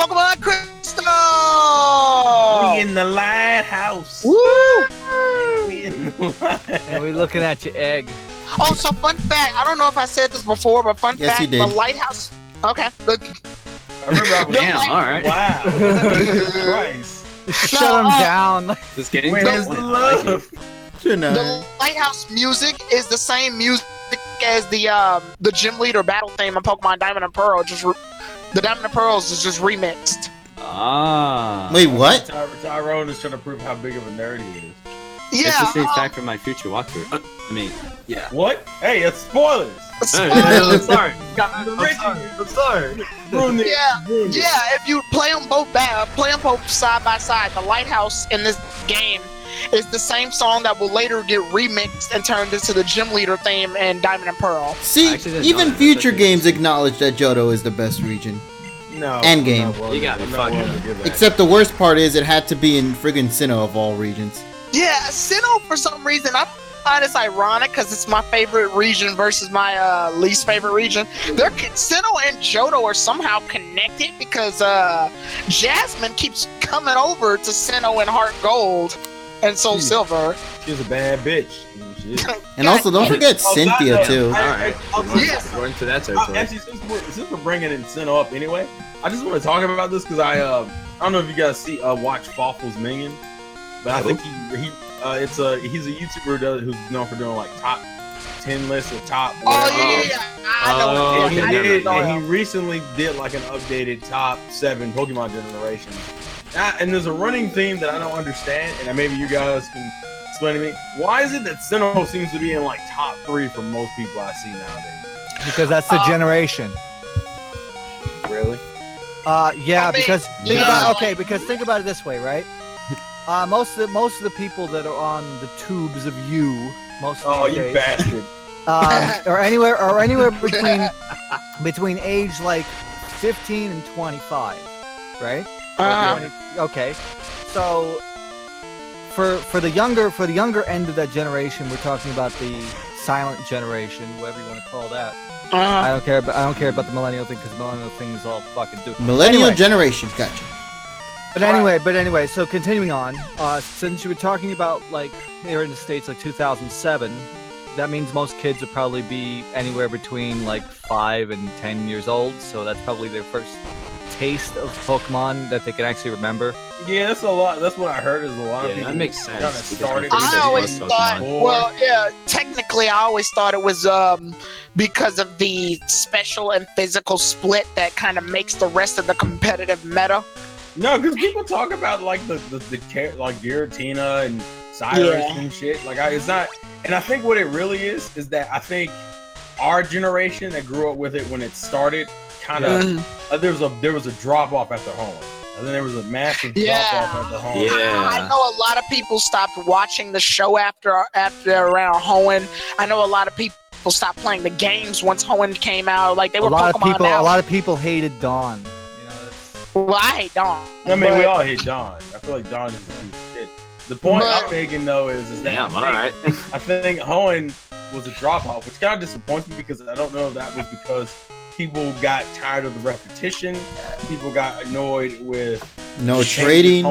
Pokemon Crystal! We in the lighthouse. Woo! We in the lighthouse. And we looking at your egg. Also, fun fact, I don't know if I said this before, but fun Yes, fact, you did. the lighthouse... Okay, look. I remember I was Damn, all right. Wow. Jesus Christ. Shut him down. This game. Where's the love? The lighthouse music is the same music as the gym leader battle theme on Pokemon Diamond and Pearl. The Diamond and Pearls is just remixed. Ah. Wait, what? Tyrone is trying to prove how big of a nerd he is. Yeah. It's a safe fact for my future walkthrough. I mean, yeah. What? Hey, it's spoilers. I'm sorry. I'm sorry. Ruined it. Yeah. If you play them both side by side, the lighthouse in this game is the same song that will later get remixed and turned into the gym leader theme in Diamond and Pearl. See, even future games acknowledge that Johto is the best region. No. End game. You got me fucking. Except the worst part is it had to be in friggin' Sinnoh of all regions. Yeah, Sinnoh, for some reason, I find it's ironic because it's my favorite region versus my least favorite region. Sinnoh and Johto are somehow connected because Jasmine keeps coming over to Sinnoh and Heart Gold and Soul Silver. She's a bad bitch. And also, don't forget Cynthia, too. Alright. Yes. We're into that territory. Actually, since we're bringing in Sinnoh up anyway, I just want to talk about this because I don't know if you guys watch Fawful's Minion, but I think he's a YouTuber who's known for doing like top 10 lists or top. Yeah. I know. And he recently did like an updated top 7 Pokemon generations. And there's a running theme that I don't understand, and maybe you guys can explain to me. Why is it that Sinnoh seems to be in like top 3 for most people I see nowadays? Because that's the generation. Really? Yeah, because think yeah. about it this way, right? Most of the people that are on the tubes of you, most of you days, bastard. are anywhere between age like 15 and 25, right? Okay, so for the younger end of that generation, we're talking about the silent generation, whatever you want to call that. I don't care about the millennial thing because the millennial thing is all fucking stupid. Millennial generation, gotcha. But anyway, so continuing on, since you were talking about like here in the States like 2007, that means most kids would probably be anywhere between like 5 and 10 years old, so that's probably their first taste of Pokemon that they can actually remember. Yeah, that's a lot. That's what I heard is a lot of people. That makes sense. Kinda started I always thought, technically I always thought it was because of the special and physical split that kind of makes the rest of the competitive meta. No, because people talk about like the Giratina and Cyrus and shit. Like it's not, and I think what it really is that I think our generation that grew up with it when it started kind of there was a drop off after Home, and then there was a massive drop off after Home. Yeah, I know a lot of people stopped watching the show after around Hoenn. I know a lot of people stopped playing the games once Hoenn came out. Like they were Pokemon a lot of people hated Dawn. Well, I hate Dawn. I mean, we all hate Dawn. I feel like Dawn is a piece of shit. The point I'm making though is that I think Hoenn was a drop off, which kind of disappoints me because I don't know if that was because people got tired of the repetition. People got annoyed with no trading.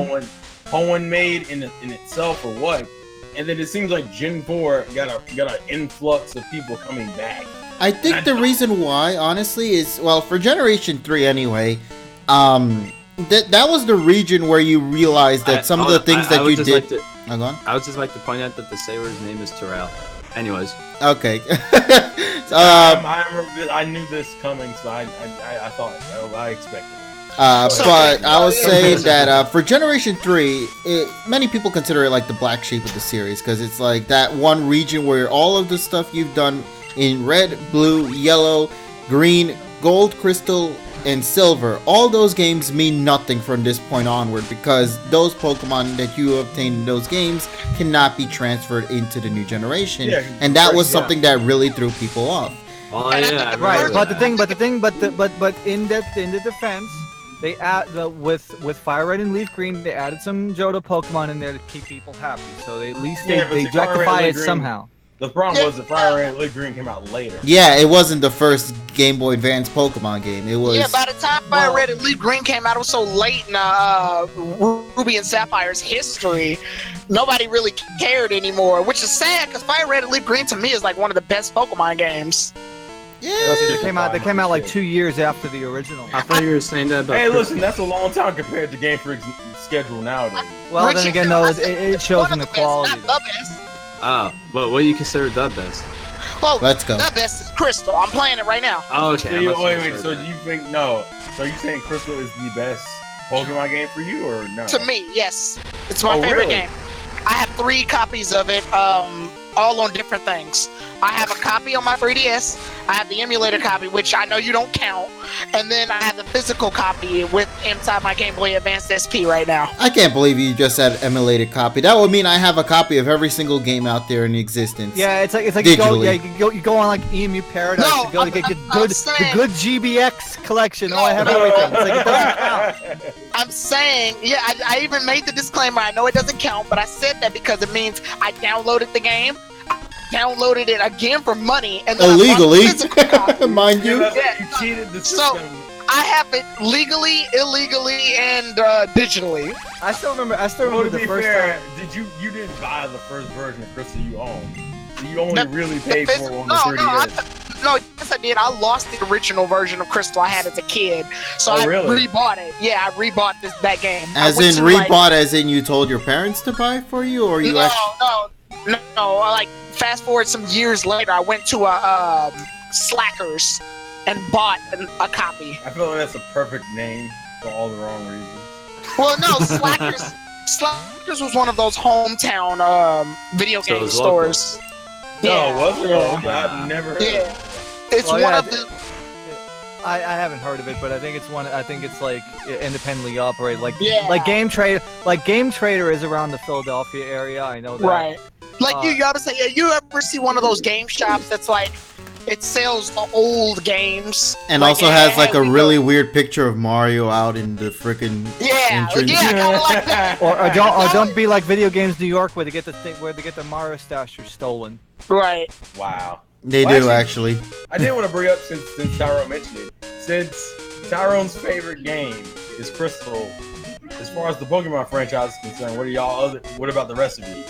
Hoenn made in itself or what. And then it seems like Gen 4 got an influx of people coming back. I think the reason why, honestly, is for Generation 3 anyway. That was the region where you realized that some of the things that you did. I would just like to point out that the sailor's name is Terrell. Anyways. Okay. I knew this coming, so I thought I expected it. But I was saying that for Generation 3, many people consider it like the black sheep of the series because it's like that one region where all of the stuff you've done in red, blue, yellow, green, gold, crystal, and silver, all those games mean nothing from this point onward because those Pokemon that you obtained in those games cannot be transferred into the new generation, and that was something that really threw people off. Oh yeah, right. But in the defense, they add with Fire Red and Leaf Green, they added some Johto Pokemon in there to keep people happy. So they at least they rectify it somehow. The problem was that Fire Red and Leaf Green came out later. Yeah, it wasn't the first Game Boy Advance Pokemon game. It was. Yeah, by the time Fire Red and Leaf Green came out, it was so late in Ruby and Sapphire's history, nobody really cared anymore, which is sad because Fire Red and Leaf Green to me is like one of the best Pokemon games. Yeah. They came out like 2 years after the original. I thought you were saying that about. Hey, listen, that's a long time compared to Game Freak's schedule nowadays. Well, Richard, then again, though, it shows in the quality. Not the best. Oh, but what do you consider the best? Well, Let's go. the best is Crystal. I'm playing it right now. Oh, okay. So wait. So do you think no? So you saying Crystal is the best Pokemon game for you, or no? To me, yes. It's my favorite really? game. I have 3 copies of it, all on different things. I have a copy on my 3DS. I have the emulator copy, which I know you don't count. And then I have the physical copy with inside my Game Boy Advance SP right now. I can't believe you just said emulated copy. That would mean I have a copy of every single game out there in existence. Yeah, it's like Digitally. you go on like EMU Paradise No, to go to get the saying- good GBX collection. Oh, I have everything. It's like it doesn't count. I'm saying, yeah, I even made the disclaimer. I know it doesn't count, but I said that because it means I downloaded the game, downloaded it again for money, and then Illegally, I bought the physical copy. mind you. Yeah. You cheated the So- system. I have it legally, illegally, and digitally. I still remember Well, to the be first fair, time. you didn't buy the first version of Crystal you owned. So you only The- really the paid for phys- it on no, the 3DS. No, yes I did. I lost the original version of Crystal I had as a kid, so Oh, I really? rebought it. Yeah, I rebought that game. As I went in to, like- rebought, as in you told your parents to buy for you, or you No, actually? no. Like fast forward some years later, I went to a Slackers and bought a copy. I feel like that's a perfect name for all the wrong reasons. Well, no, Slackers was one of those hometown video So it game was local. stores. No, was it? Yeah. Okay, I've never heard of Yeah, it. it's Well, one yeah, of the. I haven't heard of it, but I think it's one. I think it's like independently operated, like Yeah. Game Trader. Like Game Trader is around the Philadelphia area. I know that. Right. Like you ever say, you ever see one of those game shops that's like, it sells the old games And like, also has like a really weird picture of Mario out in the freaking entrance. kind of like that. Or don't be like Video Games New York where they get the Mario stasher stolen. Right. Wow. They Well, do actually. I did want to bring up since Tyrone mentioned it. Since Tyrone's favorite game is Crystal, as far as the Pokemon franchise is concerned, what about the rest of you?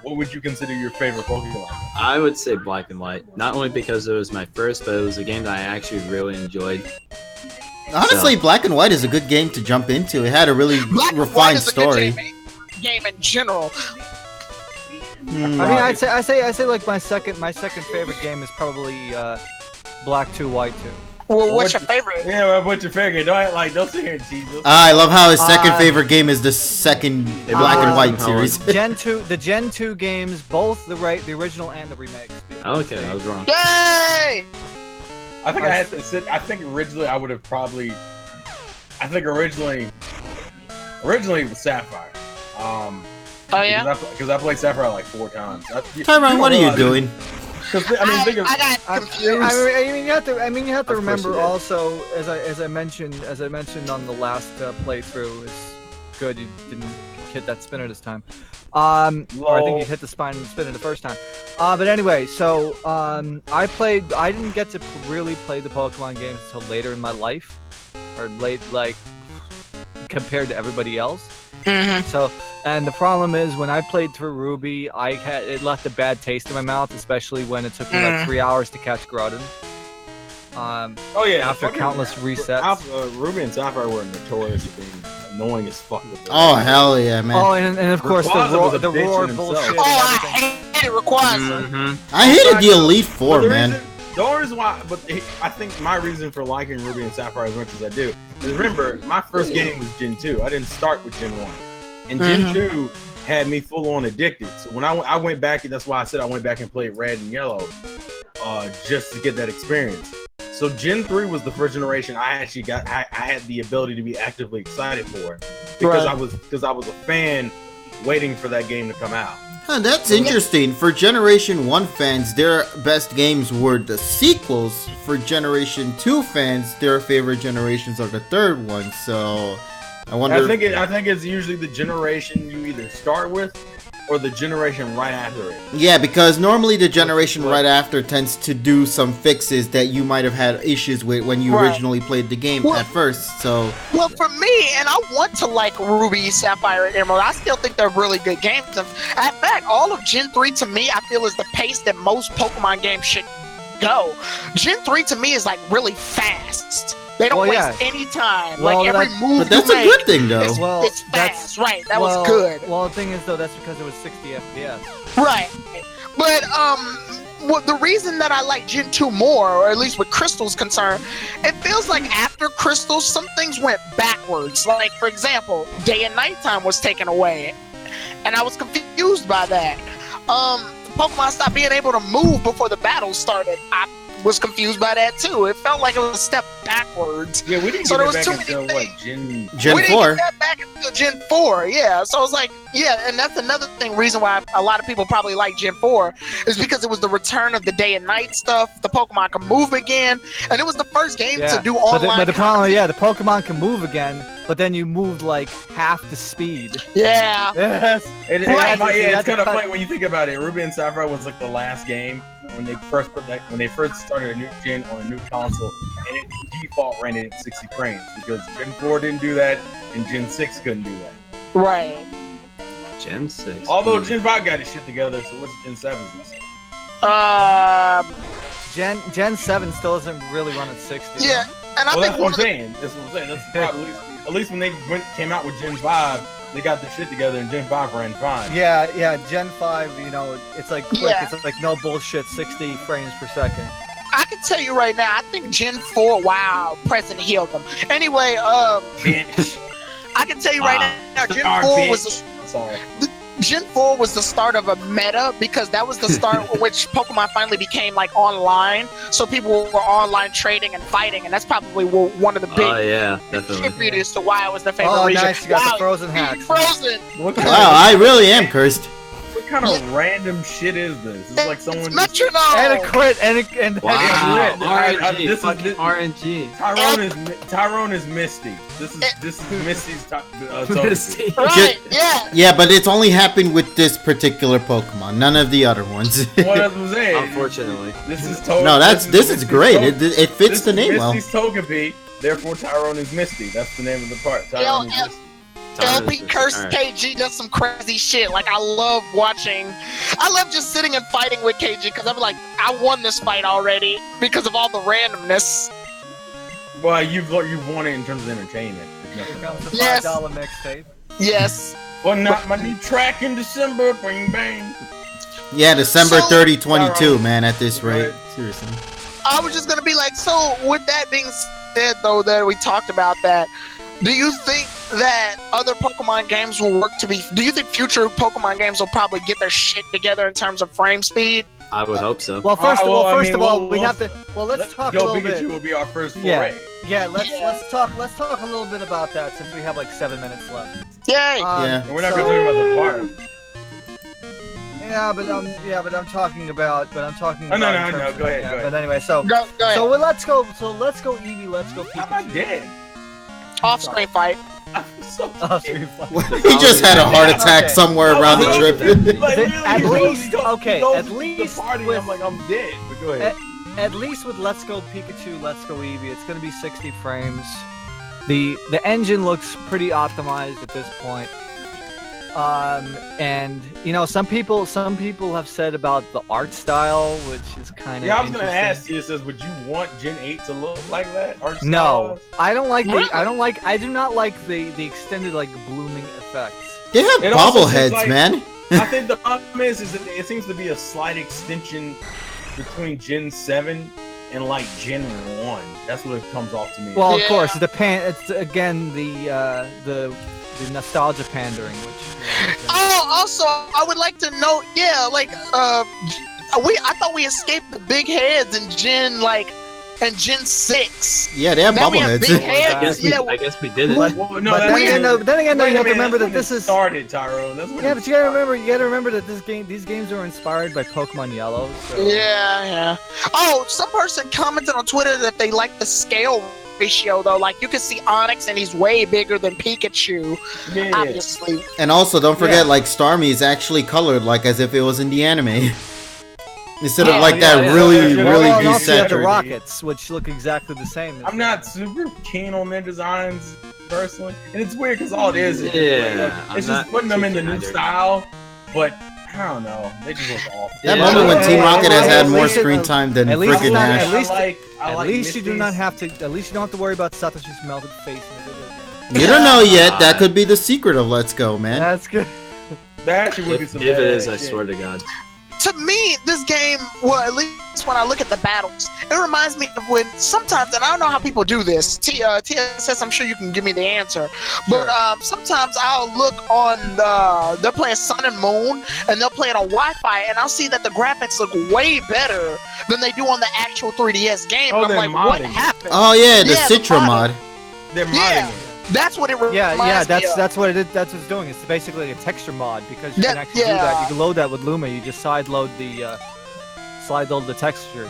What would you consider your favorite Pokemon? I would say Black and White. Not only because it was my first, but it was a game that I actually really enjoyed. Honestly, Black and White is a good game to jump into. It had a really Black and White refined is a good story. game in general. I mean, I say like my second favorite game is probably Black 2, White 2. Well, what's your favorite? Yeah, well, what's your favorite? Don't sit here and tease us. I love how his second favorite game is the second Black and White series. The Gen 2 games, both the original and the remakes. Okay, I was wrong. Yay! I think I had to sit. I think originally I would have probably. I think originally it was Sapphire. Oh yeah. Because I played Sapphire like 4 times. Tyrone, what are you doing? I got confused. I mean, you have to Of course remember you did. also, as I mentioned on the last playthrough, it's good you didn't hit that spinner this time. Or I think you hit the spinner the first time. But anyway, so I didn't get to really play the Pokemon games until later in my life, or late like compared to everybody else. Mm-hmm. So, and the problem is when I played through Ruby, it left a bad taste in my mouth, especially when it took me like 3 hours to catch Groudon. Oh yeah, After countless resets. Ruby and Sapphire were notorious for being annoying as fuck. With them. Oh hell yeah, man! Oh, and of course Rayquaza was a the bitch roar in himself. bullshit. Oh, and I everything. hate Rayquaza. Mm-hmm. I hated the Elite Four, But man. The only reason why, I think my reason for liking Ruby and Sapphire as much as I do is remember my first game was Gen 2. I didn't start with Gen 1, and Gen 2 had me full on addicted. So when I went back, and that's why I said I went back and played Red and Yellow, just to get that experience. So Gen 3 was the first generation I actually got. I had the ability to be actively excited for it because I was a fan waiting for that game to come out. Huh, that's interesting. For Generation 1 fans, their best games were the sequels. For Generation 2 fans, their favorite generations are the third one. So, I wonder. I think it's usually the generation you either start with or the generation right after it? Yeah, because normally the generation right after tends to do some fixes that you might have had issues with when you originally played the game at first. So, well, for me, and I want to like Ruby, Sapphire, and Emerald. I still think they're really good games. In fact, all of Gen 3 to me, I feel is the pace that most Pokemon games should go. Gen 3 to me is like really fast. They don't waste any time. Well, like every move but that's a good thing, though. It's fast, right? That was good. Well, the thing is, though, that's because it was 60 FPS. Right. But well, the reason that I like Gen 2 more, or at least with Crystal's concerned, it feels like after Crystal, some things went backwards. Like, for example, day and nighttime was taken away, and I was confused by that. Pokemon stopped being able to move before the battle started. I was confused by that too. It felt like it was a step backwards. Yeah, we didn't so get there it was back too many until things. Gen we 4. didn't get that back until Gen 4, yeah. So I was like, yeah, and that's another reason why a lot of people probably like Gen 4 is because it was the return of the day and night stuff. The Pokemon can move again, and it was the first game to do online. But the problem, the Pokemon can move again, but then you moved like half the speed. Yeah. Yes. It's kind of funny when you think about it. Ruby and Sapphire was like the last game when they first started a new gen on a new console, and it default ran it at 60 frames because Gen 4 didn't do that, and Gen 6 couldn't do that. Right. Gen 6. Although Gen 5 got his shit together, so what's Gen 7's? Gen 7 still doesn't really run at 60. Yeah, and I think that's what I'm saying. That's the problem. At least when they came out with Gen 5, they got the shit together, and Gen 5 ran fine. Yeah, Gen 5, you know, it's like quick. Yeah. It's like no bullshit, 60 frames per second. I can tell you right now, I think Gen 4, wow, President healed them. Anyway, I can tell you right now, Gen 4 was Gen 4 was the start of a meta because that was the start at which Pokemon finally became like online. So people were online trading and fighting, and that's probably one of the big contributors to why it was the favorite region. Nice, you got the frozen hacks. Frozen. Wow, I really am cursed. What kind of random shit is this? It's like someone metronome and a crit and wow. RNG. This is RNG. Tyrone is Misty. This is Misty's Misty. Right? Yeah. Yeah, but it's only happened with this particular Pokemon. None of the other ones. What else was it? Unfortunately. This is this is great. It fits the name well. Misty's Togepi. Therefore, Tyrone is Misty. That's the name of the part. Tyrone is Misty. LP Cursed KG does some crazy shit. Like, I love just sitting and fighting with KG because I'm like, I won this fight already because of all the randomness. Well, you've won it in terms of entertainment. Here comes the $5 mixtape. Yes. Well, not my new track in December. Bang, bang. Yeah, December 30, 22, man, at this rate. Seriously. I was just going to be like, so with that being said, though, that we talked about that, do you think that other Pokemon games will work do you think future Pokemon games will probably get their shit together in terms of frame speed? I would hope so. Well, first of all, we have to. Well, let's talk a little bit. Pikachu will be our first foray. Yeah. Let's talk a little bit about that since we have like 7 minutes left. Yay! And we're not going to talk about the part. Yeah, but I'm talking about. No. Go ahead. But anyway, so go ahead. So let's go Eevee. Let's go Pikachu. I'm not dead. Off-screen fight. Off-screen fight. He just had a heart attack somewhere around the trip. At least I'm like, I'm dead. But go ahead. At least with Let's Go Pikachu, Let's Go Eevee, it's going to be 60 frames. The engine looks pretty optimized at this point. And you know, some people have said about the art style, which is kind of I was gonna ask you. It says, would you want Gen 8 to look like that? Art style? No, I don't like I do not like the extended like blooming effects. They have bobbleheads, man. I think the problem is that it seems to be a slight extension between Gen 7 and like Gen 1. That's what it comes off to me. Well, of course, it's again the nostalgia pandering, which. Also, I would like to know, I thought we escaped the big heads in Gen 6. Yeah, they have bobbleheads. I guess we did it. Then again, you have to remember that this is started, Tyrone. That's what but you gotta remember that these games are inspired by Pokemon Yellow. So. Yeah. Oh, some person commented on Twitter that they like the scale ratio though. Like you can see Onyx, and he's way bigger than Pikachu, Yeah. obviously. And also, don't forget, like Starmie is actually colored like as if it was in the anime, instead of like that really Well, and also you have the desaturated. rockets, which look exactly the same. I'm not super keen on their designs personally, and it's weird because all it is I'm it's just not putting them in the too new either. style, but I don't know, they just look awful. That Yeah. moment when Team Rocket has had At more least- screen time than at least freaking not- Ash. at least- I At like least you do Misty's- not have to. At least you don't have to worry about Satoshi's melted face in the video game. You don't know yet. That could be the secret of Let's Go, man. That's good. That actually would be If some it badass is, I shit. swear to God. To me, this game, well, at least when I look at the battles, it reminds me of when sometimes, and I don't know how people do this. TSS, I'm sure you can give me the answer. But sometimes I'll look on they'll play a Sun and Moon, and they'll play it on Wi-Fi, and I'll see that the graphics look way better than they do on the actual 3DS game. Oh, and I'm they're like, what modding. happened? Oh yeah, the Yeah, the Citra model. mod. They're modding Yeah. it. That's what it reminds Yeah, me that's of. what it is. That's what it's doing. It's basically a texture mod because you That- can actually do yeah. that. You can load that with Luma. You just side load the textures.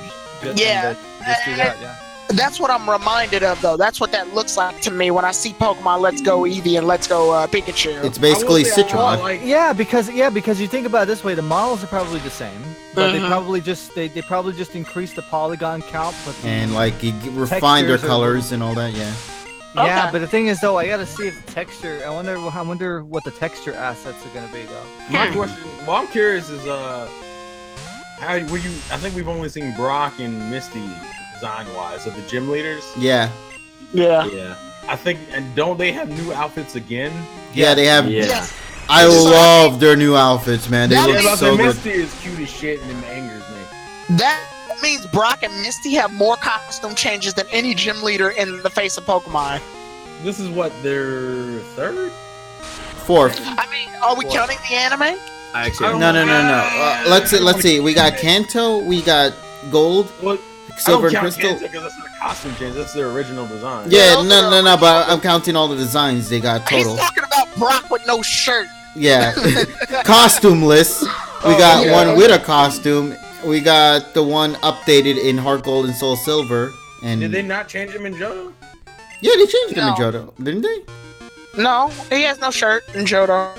Yeah. Just do that. Yeah. That's what I'm reminded of, though. That's what that looks like to me when I see Pokemon Let's Go Eevee and Let's Go Pikachu. It's basically I will say I Citra mod. like- Yeah, because you think about it this way, the models are probably the same, but they Mhm. probably just increase the polygon count, but the, And like you refine their Textures are- colors and all that. Yeah. yeah, Okay. but the thing is though, I gotta see if the texture. I wonder what the texture assets are gonna be though. My question, well, I'm curious is how were you? I think we've only seen Brock and Misty design-wise of the gym leaders. Yeah. Yeah. Yeah. I think, and don't they have new outfits again? Yeah, they have. Yeah. Yes. I So love their new outfits, man. They That look is- Yeah, so good. Misty is cute as shit and it angers me. That means Brock and Misty have more costume changes than any gym leader in the face of Pokemon. This is what their third. Fourth. I mean, are we counting the anime? I actually. don't No. Let's see. We got Kanto. We got Gold, Well, Silver, I don't and count Crystal. Kenta because that's not a costume change. That's their original design. Yeah, those no. are- But I'm counting all the designs they got total. He's talking about Brock with no shirt. Yeah. Costumeless. We got yeah. one with a costume. We got the one updated in Heart Gold and Soul Silver. And Did they not change him in Johto? yeah, they changed them in No. Johto, didn't they? No, he has no shirt in Johto.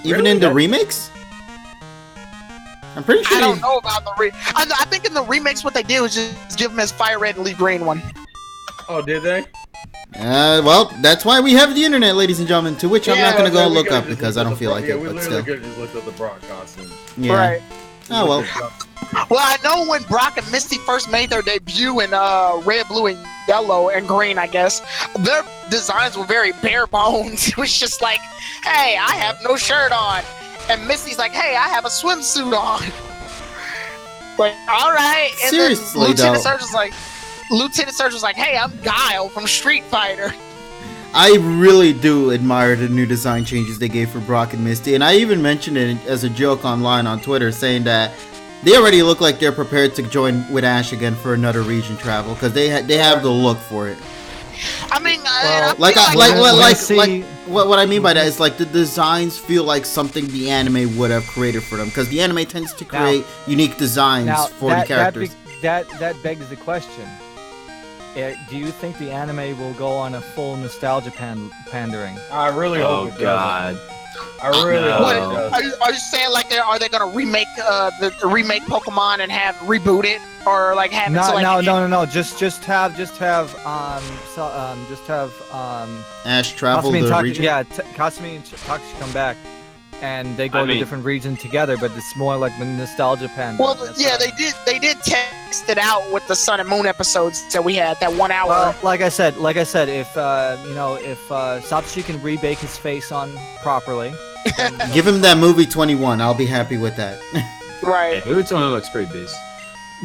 Even Really? in the remakes? I'm pretty sure. I don't they- know about the I think in the remix what they did was just give him his fire red and leaf green one. Oh, did they? Well, that's why we have the internet, ladies and gentlemen. To which I'm not gonna go we look could've up just because I looked don't at feel the like Brock- it. we But literally still, could just looked at the Brock costume. yeah. Right. Oh well. Well, I know when Brock and Misty first made their debut in red, blue, and yellow and green, I guess their designs were very bare bones. It was just like, hey, I have no shirt on, and Misty's like, hey, I have a swimsuit on. Like, all right. And Seriously, then Lieutenant though. Surge was like, hey, I'm Guile from Street Fighter. I really do admire the new design changes they gave for Brock and Misty, and I even mentioned it as a joke online on Twitter, saying that they already look like they're prepared to join with Ash again for another region travel because they have the look for it. I mean, Well, What I mean by that is like the designs feel like something the anime would have created for them because the anime tends to create unique designs Now for the characters. that begs the question: do you think the anime will go on a full nostalgia pandering? I really Oh hope it God. does. I really No. hope What, it does. are you saying like are they gonna remake the remake Pokemon and have reboot it or like have it No, so, like, no. Just have Ash traveled Kasumi and the Taki, region. yeah, Kasumi and Takashi come back, and they go I to mean- a different region together, but it's more like the nostalgia pandering. Well, That's yeah, what I- they did test it out with the Sun and Moon episodes that we had, that 1 hour. Well, like I said, if Satoshi can rebake his face on properly, then, Give him that movie 21. I'll be happy with that. right. Hey, Utono looks pretty beast.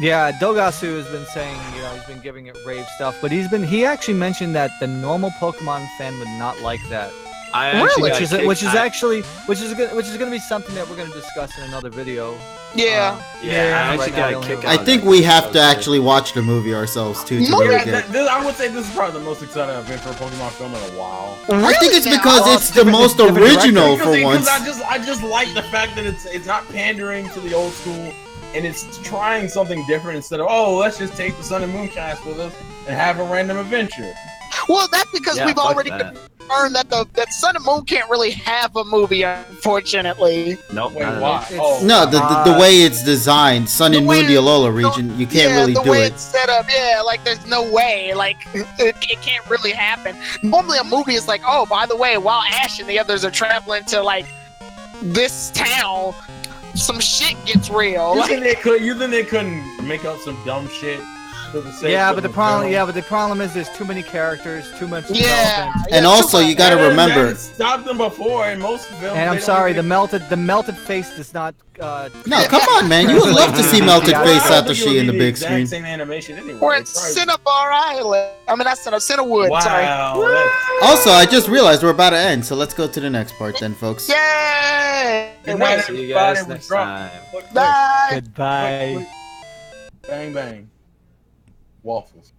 yeah, Dogasu has been saying, he's been giving it rave stuff, but he actually mentioned that the normal Pokemon fan would not like that, I Really? actually which is got kicked- going to be something that we're going to discuss in another video. Yeah. Yeah, I right actually now, got they kicked only out. I think we have to actually watch the movie ourselves too to No, really Yeah, get. I would say this is probably the most excited I've been for a Pokemon film in a while. I think it's Now? because Well, it's the most different original director. for once. I just like the fact that it's not pandering to the old school, and it's trying something different instead of let's just take the Sun and Moon cast with us and have a random adventure. Well, that's because Yeah, we've fuck already that. confirmed that Sun and Moon can't really have a movie, unfortunately. Nope. Wait, not at all. why? Oh, No, the way it's designed, Sun and The way Moon, the Alola region, you can't really the do way it. it's set up, like there's no way, like it can't really happen. Normally, a movie is like, oh, by the way, while Ash and the others are traveling to like this town, some shit gets real. You Like, think they couldn't make up some dumb shit for the sake Yeah, of but the problem is there's too many characters, too much development. And also, you gotta remember. Stopped them before in most films. And I'm they sorry, don't the melted face does not. No, come on, man. You would love to see melted Yeah, face I don't think it would Satoshi in be the big exact screen. Same animation anyway. we're in It's probably- Cinnabar Island. I mean, that's Cinnawood. Sorry. Wow. that's- Also, I just realized we're about to end, so let's go to the next part then, folks. Yay! Good night, See you guys everybody. next We're drunk. time. Click, click, Bye. Goodbye. click, click. Bang bang. Waffles.